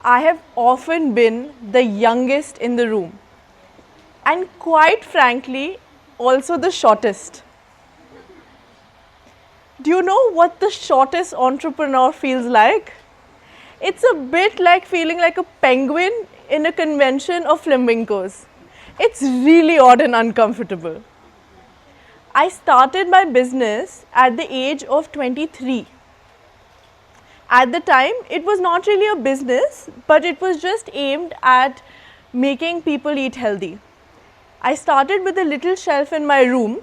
I have often been the youngest in the room and quite frankly also the shortest. Do you know what the shortest entrepreneur feels like? It's a bit like feeling like a penguin in a convention of flamingos. It's really odd and uncomfortable. I started my business at the age of 23. At the time, it was not really a business, but it was just aimed at making people eat healthy. I started with a little shelf in my room,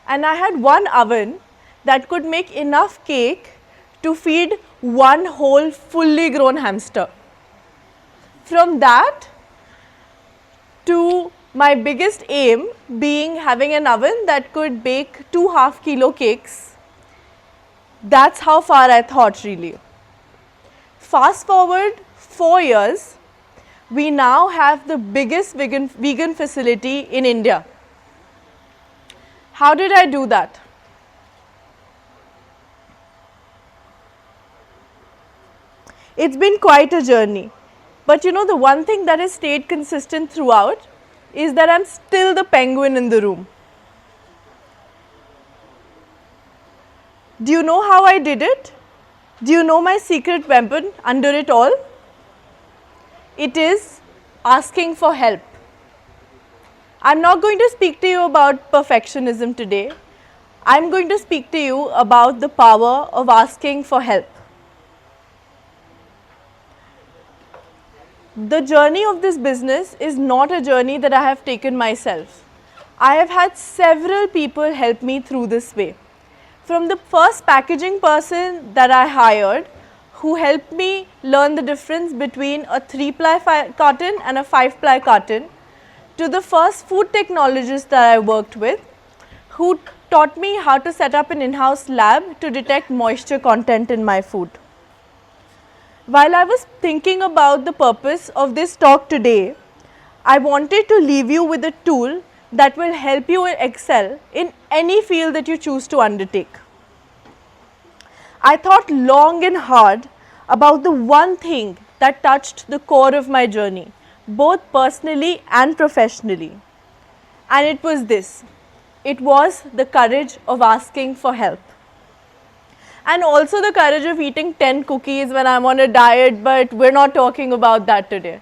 and I had one oven that could make enough cake to feed one whole fully grown hamster. From that to my biggest aim being having an oven that could bake 2 half-kilo cakes, that's how far I thought really. Fast forward 4 years, we now have the biggest vegan facility in India. How did I do that? It's been quite a journey. But you know, the one thing that has stayed consistent throughout is that I'm still the penguin in the room. Do you know how I did it? Do you know my secret weapon under it all? It is asking for help. I'm not going to speak to you about perfectionism today. I'm going to speak to you about the power of asking for help. The journey of this business is not a journey that I have taken myself. I have had several people help me through this way. From the first packaging person that I hired, who helped me learn the difference between a 3-ply carton and a 5-ply carton, to the first food technologist that I worked with, who taught me how to set up an in-house lab to detect moisture content in my food. While I was thinking about the purpose of this talk today, I wanted to leave you with a tool that will help you excel in any field that you choose to undertake. I thought long and hard about the one thing that touched the core of my journey, both personally and professionally. And it was this. It was the courage of asking for help. And also the courage of eating 10 cookies when I'm on a diet, but we're not talking about that today.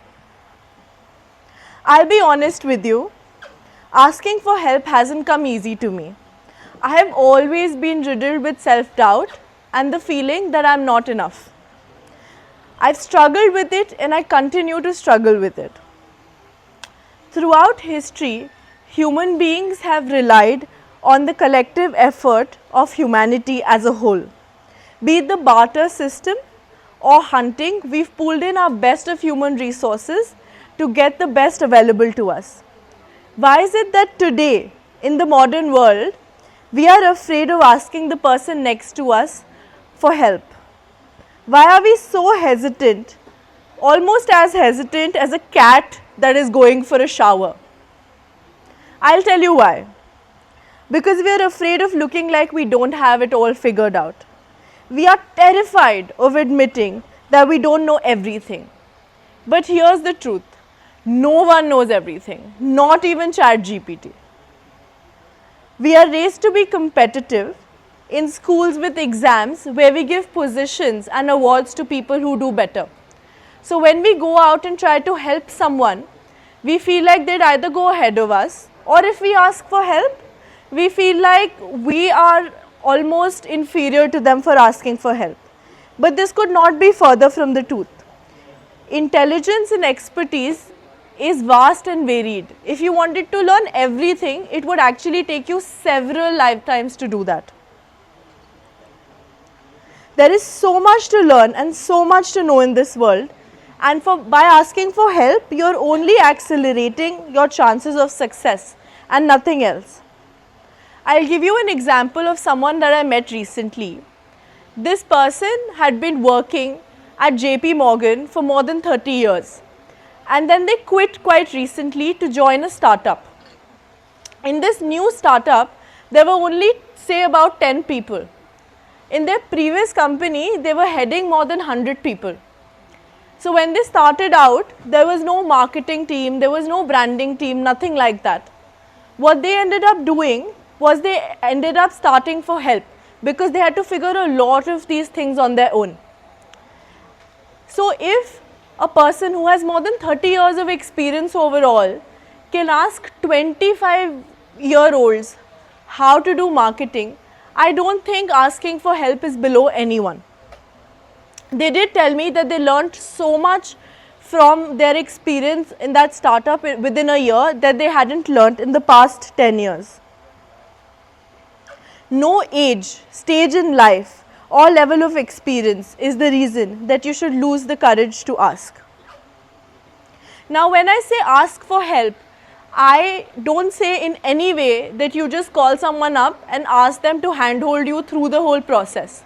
I'll be honest with you, asking for help hasn't come easy to me. I have always been riddled with self-doubt and the feeling that I'm not enough. I've struggled with it and I continue to struggle with it. Throughout history, human beings have relied on the collective effort of humanity as a whole. Be it the barter system or hunting, we've pulled in our best of human resources to get the best available to us. Why is it that today, in the modern world, we are afraid of asking the person next to us for help? Why are we so hesitant, almost as hesitant as a cat that is going for a shower? I'll tell you why. Because we are afraid of looking like we don't have it all figured out. We are terrified of admitting that we don't know everything. But here's the truth. No one knows everything, not even ChatGPT. We are raised to be competitive in schools with exams where we give positions and awards to people who do better. So when we go out and try to help someone, we feel like they'd either go ahead of us, or if we ask for help, we feel like we are almost inferior to them for asking for help. But this could not be further from the truth. Intelligence and expertise is vast and varied. If you wanted to learn everything, it would actually take you several lifetimes to do that. There is so much to learn and so much to know in this world, and by asking for help, you're only accelerating your chances of success and nothing else. I'll give you an example of someone that I met recently. This person had been working at JP Morgan for more than 30 years, and then they quit quite recently to join a startup. In this new startup, there were only, say, about 10 people. In their previous company, they were heading more than 100 people. So when they started out, there was no marketing team, there was no branding team, nothing like that. What they ended up doing was they ended up starting for help because they had to figure a lot of these things on their own. So if a person who has more than 30 years of experience overall can ask 25-year-olds how to do marketing, I don't think asking for help is below anyone. They did tell me that they learned so much from their experience in that startup within a year that they hadn't learned in the past 10 years. No age, stage in life, or level of experience is the reason that you should lose the courage to ask. Now, when I say ask for help, I don't say in any way that you just call someone up and ask them to handhold you through the whole process.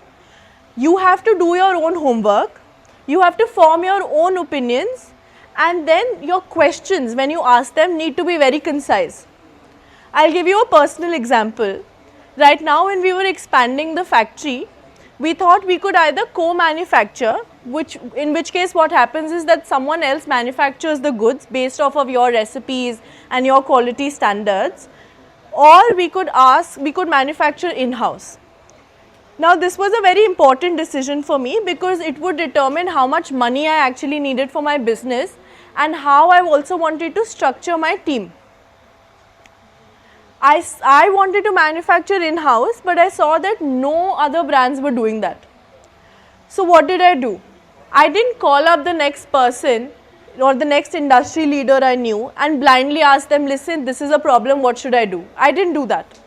You have to do your own homework, you have to form your own opinions, and then your questions when you ask them need to be very concise. I'll give you a personal example. Right now when we were expanding the factory, we thought we could either co-manufacture, in which case what happens is that someone else manufactures the goods based off of your recipes and your quality standards, or we could manufacture in-house. Now this was a very important decision for me because it would determine how much money I actually needed for my business and how I also wanted to structure my team. I wanted to manufacture in-house, but I saw that no other brands were doing that. So what did I do? I didn't call up the next person or the next industry leader I knew and blindly ask them, listen, this is a problem, what should I do? I didn't do that.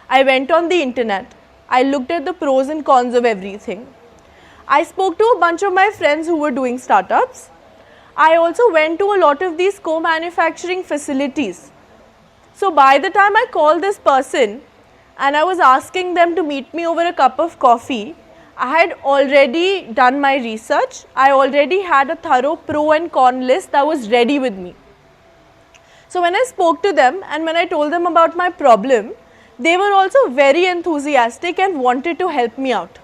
I went on the internet. I looked at the pros and cons of everything. I spoke to a bunch of my friends who were doing startups. I also went to a lot of these co-manufacturing facilities. So by the time I called this person and I was asking them to meet me over a cup of coffee, I had already done my research. I already had a thorough pro and con list that was ready with me. So when I spoke to them and when I told them about my problem, they were also very enthusiastic and wanted to help me out.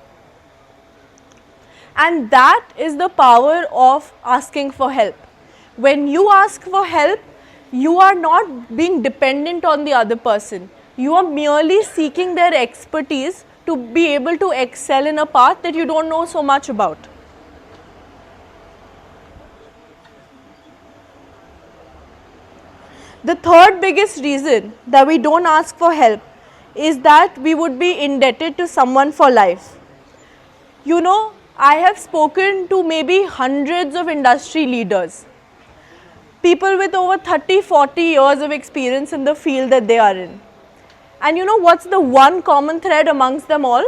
And that is the power of asking for help. When you ask for help, you are not being dependent on the other person. You are merely seeking their expertise to be able to excel in a path that you don't know so much about. The third biggest reason that we don't ask for help is that we would be indebted to someone for life. You know, I have spoken to maybe hundreds of industry leaders, people with over 30-40 years of experience in the field that they are in. And you know what's the one common thread amongst them all?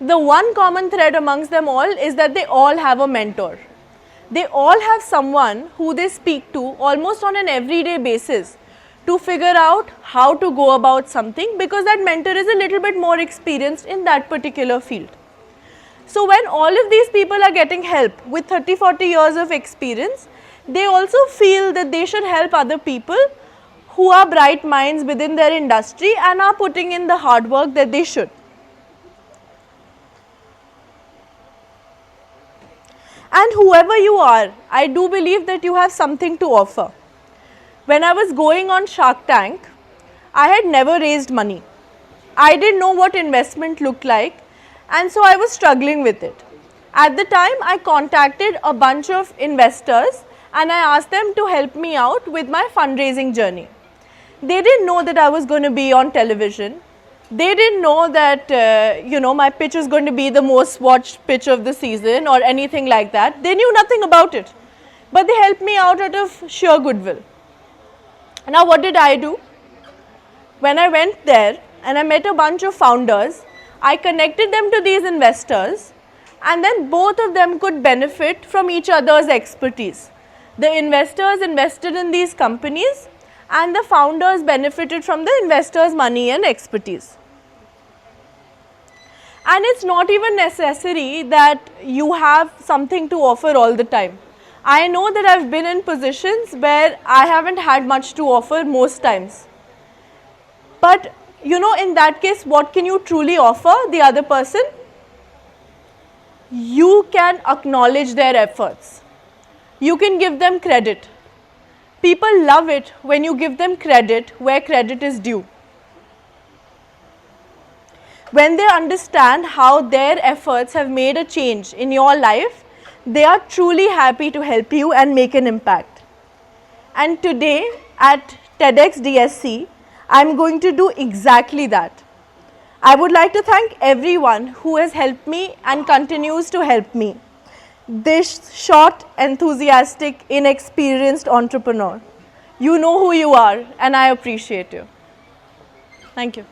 The one common thread amongst them all is that they all have a mentor. They all have someone who they speak to almost on an everyday basis to figure out how to go about something, because that mentor is a little bit more experienced in that particular field. So when all of these people are getting help with 30-40 years of experience, they also feel that they should help other people who are bright minds within their industry and are putting in the hard work that they should. And whoever you are, I do believe that you have something to offer. When I was going on Shark Tank, I had never raised money. I didn't know what investment looked like, and so I was struggling with it. At the time, I contacted a bunch of investors and I asked them to help me out with my fundraising journey. They didn't know that I was going to be on television. They didn't know that, my pitch was going to be the most watched pitch of the season or anything like that. They knew nothing about it. But they helped me out of sheer goodwill. Now what did I do? When I went there and I met a bunch of founders, I connected them to these investors, and then both of them could benefit from each other's expertise. The investors invested in these companies and the founders benefited from the investors' money and expertise. And it's not even necessary that you have something to offer all the time. I know that I've been in positions where I haven't had much to offer most times. But in that case, what can you truly offer the other person? You can acknowledge their efforts. you can give them credit. People love it when you give them credit where credit is due. When they understand how their efforts have made a change in your life, they are truly happy to help you and make an impact. And today at TEDx DSC, I'm going to do exactly that. I would like to thank everyone who has helped me and continues to help me. This short, enthusiastic, inexperienced entrepreneur. You know who you are and I appreciate you. Thank you.